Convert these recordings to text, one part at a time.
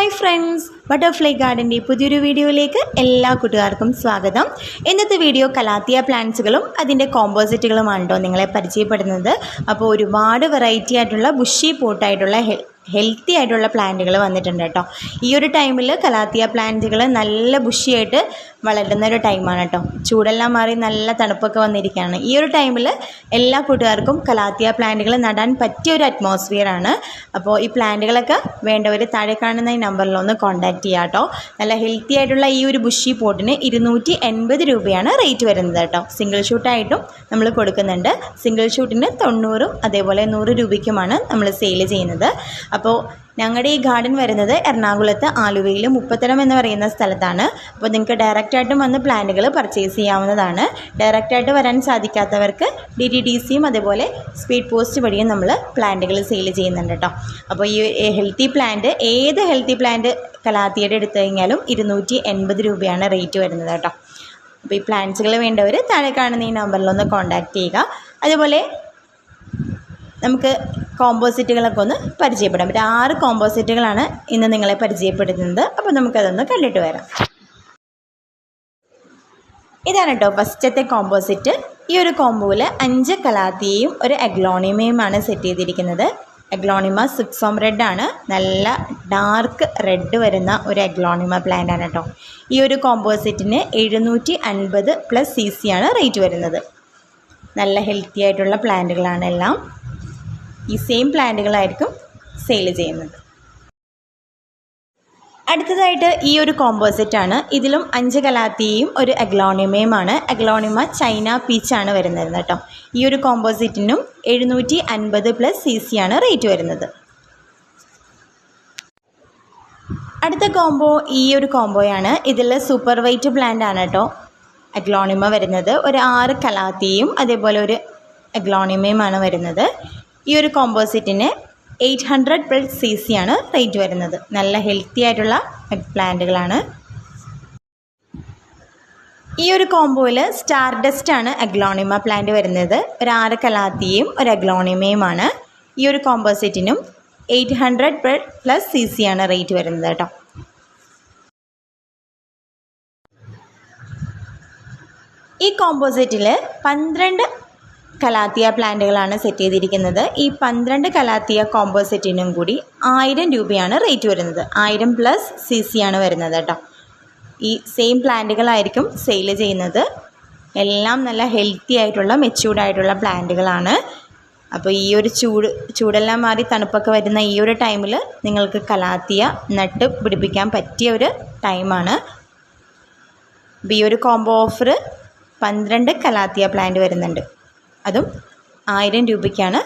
Hi friends, butterfly ഗാർഡൻ്റെ പുതിയൊരു വീഡിയോയിലേക്ക് എല്ലാ കൂട്ടുകാർക്കും സ്വാഗതം. ഇന്നത്തെ വീഡിയോ കലാത്തിയ പ്ലാന്റ്സുകളും അതിൻ്റെ കോമ്പോസിറ്റുകളുമാണ് കേട്ടോ നിങ്ങളെ പരിചയപ്പെടുന്നത്. അപ്പോൾ ഒരുപാട് വെറൈറ്റി ആയിട്ടുള്ള ബുഷി പോട്ടായിട്ടുള്ള ഹെൽത്തി ആയിട്ടുള്ള പ്ലാന്റുകൾ വന്നിട്ടുണ്ട് കേട്ടോ. ഈ ഒരു ടൈമിൽ കലാത്തിയ പ്ലാന്റുകൾ നല്ല ബുഷിയായിട്ട് വളരുന്ന ഒരു ടൈമാണ് കേട്ടോ. ചൂടെല്ലാം മാറി നല്ല തണുപ്പൊക്കെ വന്നിരിക്കുകയാണ്. ഈ ഒരു ടൈമിൽ എല്ലാ കൂട്ടുകാർക്കും കലാത്തിയ പ്ലാന്റുകൾ നടാൻ പറ്റിയ ഒരു അറ്റ്മോസ്ഫിയറാണ്. അപ്പോൾ ഈ പ്ലാന്റുകളൊക്കെ വേണ്ടവർ താഴെ കാണുന്ന ഈ നമ്പറിലൊന്ന് കോൺടാക്റ്റ് ചെയ്യാം കേട്ടോ. നല്ല ഹെൽത്തി ആയിട്ടുള്ള ഈ ഒരു ബുഷി പോട്ടിന് 280 രൂപയാണ് റേറ്റ് വരുന്നത് കേട്ടോ. സിംഗിൾ ഷൂട്ടായിട്ടും നമ്മൾ കൊടുക്കുന്നുണ്ട്. സിംഗിൾ ഷൂട്ടിന് 90 അതേപോലെ 100 രൂപയ്ക്കുമാണ് നമ്മൾ സെയിൽ ചെയ്യുന്നത്. അപ്പോൾ ഞങ്ങളുടെ ഈ ഗാർഡൻ വരുന്നത് എറണാകുളത്ത് ആലുവയിൽ മുപ്പത്തടം എന്ന് പറയുന്ന സ്ഥലത്താണ്. അപ്പോൾ നിങ്ങൾക്ക് ഡയറക്റ്റായിട്ടും വന്ന് പ്ലാന്റുകൾ പർച്ചേസ് ചെയ്യാവുന്നതാണ്. ഡയറക്റ്റായിട്ട് വരാൻ സാധിക്കാത്തവർക്ക് DTDCയും അതേപോലെ സ്പീഡ് പോസ്റ്റ് വഴിയും നമ്മൾ പ്ലാന്റുകൾ സെയിൽ ചെയ്യുന്നുണ്ട് കേട്ടോ. അപ്പോൾ ഈ ഹെൽത്തി പ്ലാന്റ് ഏത് ഹെൽത്തി പ്ലാന്റ് കലാത്തിയുടെ എടുത്തു കഴിഞ്ഞാലും 280 രൂപയാണ് റേറ്റ് വരുന്നത് കേട്ടോ. അപ്പോൾ ഈ പ്ലാന്റ്സുകൾ വേണ്ടവർ താഴെ കാണുന്ന ഈ നമ്പറിലൊന്ന് കോൺടാക്റ്റ് ചെയ്യുക. അതുപോലെ നമുക്ക് കോമ്പോസിറ്റുകളൊക്കെ ഒന്ന് പരിചയപ്പെടാം. 6 കോമ്പോസിറ്റുകളാണ് ഇന്ന് നിങ്ങളെ പരിചയപ്പെടുത്തുന്നത്. അപ്പോൾ നമുക്കതൊന്ന് കണ്ടിട്ട് വരാം. ഇതാണ് കേട്ടോ ഫസ്റ്റത്തെ കോമ്പോസിറ്റ്. ഈ ഒരു കോമ്പോയിൽ 5 കലാത്തിയയും ഒരു അഗ്ലോണിമയുമാണ് സെറ്റ് ചെയ്തിരിക്കുന്നത്. അഗ്ലോണിമ സിക്സോം റെഡ് ആണ്. നല്ല ഡാർക്ക് റെഡ് വരുന്ന ഒരു അഗ്ലോണിമ പ്ലാന്റ് ആണ് കേട്ടോ. ഈ ഒരു കോമ്പോസിറ്റിന് 750+ CC ആണ് റേറ്റ് വരുന്നത്. നല്ല ഹെൽത്തി ആയിട്ടുള്ള പ്ലാന്റുകളാണ് എല്ലാം. ഈ സെയിം പ്ലാന്റുകളായിരിക്കും സെയിൽ ചെയ്യുന്നത്. അടുത്തതായിട്ട് ഈ ഒരു കോമ്പോസിറ്റാണ്. ഇതിലും 5 കലാത്തിയയും ഒരു അഗ്ലോണിമയുമാണ്. അഗ്ലോണിമ ചൈന പീച്ചാണ് വരുന്നത് കേട്ടോ. ഈ ഒരു കോമ്പോസിറ്റിനും 750+ CC ആണ് റേറ്റ് വരുന്നത്. അടുത്ത കോംബോ ഈ ഒരു കോംബോയാണ്. ഇതിൽ സൂപ്പർ വൈറ്റ് പ്ലാന്റ് ആണ് കേട്ടോ അഗ്ലോണിമ വരുന്നത്. ഒരു 6 കലാത്തിയയും അതേപോലെ ഒരു അഗ്ലോണിമയുമാണ് വരുന്നത്. ഈ ഒരു കോമ്പോസിറ്റിന് 800+ CC ആണ് റേറ്റ് വരുന്നത്. നല്ല ഹെൽത്തി ആയിട്ടുള്ള പ്ലാന്റുകളാണ്. ഈ ഒരു കോംബോയിൽ സ്റ്റാർ ഡസ്റ്റ് ആണ് അഗ്ലോണിമ പ്ലാന്റ് വരുന്നത്. ഒരു 6 കലാത്തിയയും ഒരു അഗ്ലോണിമയുമാണ്. ഈ ഒരു കോമ്പോസിറ്റിനും 800+ CC ആണ് റേറ്റ് വരുന്നത് കേട്ടോ. ഈ കോമ്പോസിറ്റിൽ 12 കലാത്തിയ പ്ലാന്റുകളാണ് സെറ്റ് ചെയ്തിരിക്കുന്നത്. ഈ 12 കലാത്തിയ കോമ്പോസിറ്റിനും കൂടി 1000 രൂപയാണ് റേറ്റ് വരുന്നത്. 1000+ CC ആണ് വരുന്നത് കേട്ടോ. ഈ സെയിം പ്ലാന്റുകളായിരിക്കും സെയിൽ ചെയ്യുന്നത്. എല്ലാം നല്ല ഹെൽത്തി ആയിട്ടുള്ള മെച്യൂർഡായിട്ടുള്ള പ്ലാന്റുകളാണ്. അപ്പോൾ ഈ ഒരു ചൂടെല്ലാം മാറി തണുപ്പൊക്കെ വരുന്ന ഈ ഒരു ടൈമിൽ നിങ്ങൾക്ക് കലാത്തിയ നട്ട് പിടിപ്പിക്കാൻ പറ്റിയ ഒരു ടൈമാണ്. ഈ ഒരു കോംബോ ഓഫർ 12 കലാത്തിയ പ്ലാന്റ് വരുന്നുണ്ട്. അതും 1000 രൂപയ്ക്കാണ്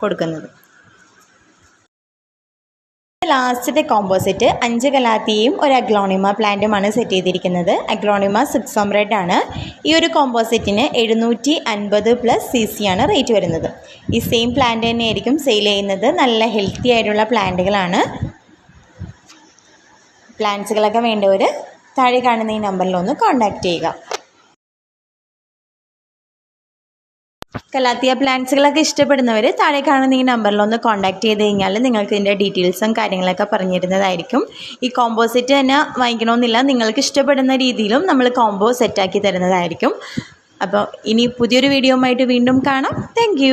കൊടുക്കുന്നത്. ലാസ്റ്റത്തെ കോമ്പോസിറ്റ് 5 കലാത്തിയയും ഒരു അഗ്ലോണിമ പ്ലാന്റുമാണ് സെറ്റ് ചെയ്തിരിക്കുന്നത്. അഗ്ലോണിമ സിക്സോം റെഡ് ആണ്. ഈ ഒരു കോമ്പോസിറ്റിന് 750+ CC ആണ് റേറ്റ് വരുന്നത്. ഈ സെയിം പ്ലാന്റ് തന്നെയായിരിക്കും സെയിൽ ചെയ്യുന്നത്. നല്ല ഹെൽത്തി ആയിട്ടുള്ള പ്ലാന്റുകളാണ്. പ്ലാന്റ്സുകളൊക്കെ വേണ്ടവർ താഴെ കാണുന്ന ഈ നമ്പറിലൊന്ന് കോൺടാക്റ്റ് ചെയ്യുക. കലാത്തിയ പ്ലാന്റ്സുകളൊക്കെ ഇഷ്ടപ്പെടുന്നവർ താഴെ കാണുന്ന ഈ നമ്പറിലൊന്ന് കോൺടാക്റ്റ് ചെയ്ത് കഴിഞ്ഞാൽ നിങ്ങൾക്ക് ഇതിൻ്റെ ഡീറ്റെയിൽസും കാര്യങ്ങളൊക്കെ പറഞ്ഞു തരുന്നതായിരിക്കും. ഈ കോമ്പോസിറ്റ് തന്നെ വാങ്ങിക്കണമെന്നില്ല, നിങ്ങൾക്ക് ഇഷ്ടപ്പെടുന്ന രീതിയിലും നമ്മൾ കോംബോ സെറ്റാക്കി തരുന്നതായിരിക്കും. അപ്പോൾ ഇനി പുതിയൊരു വീഡിയോ ആയിട്ട് വീണ്ടും കാണാം. താങ്ക്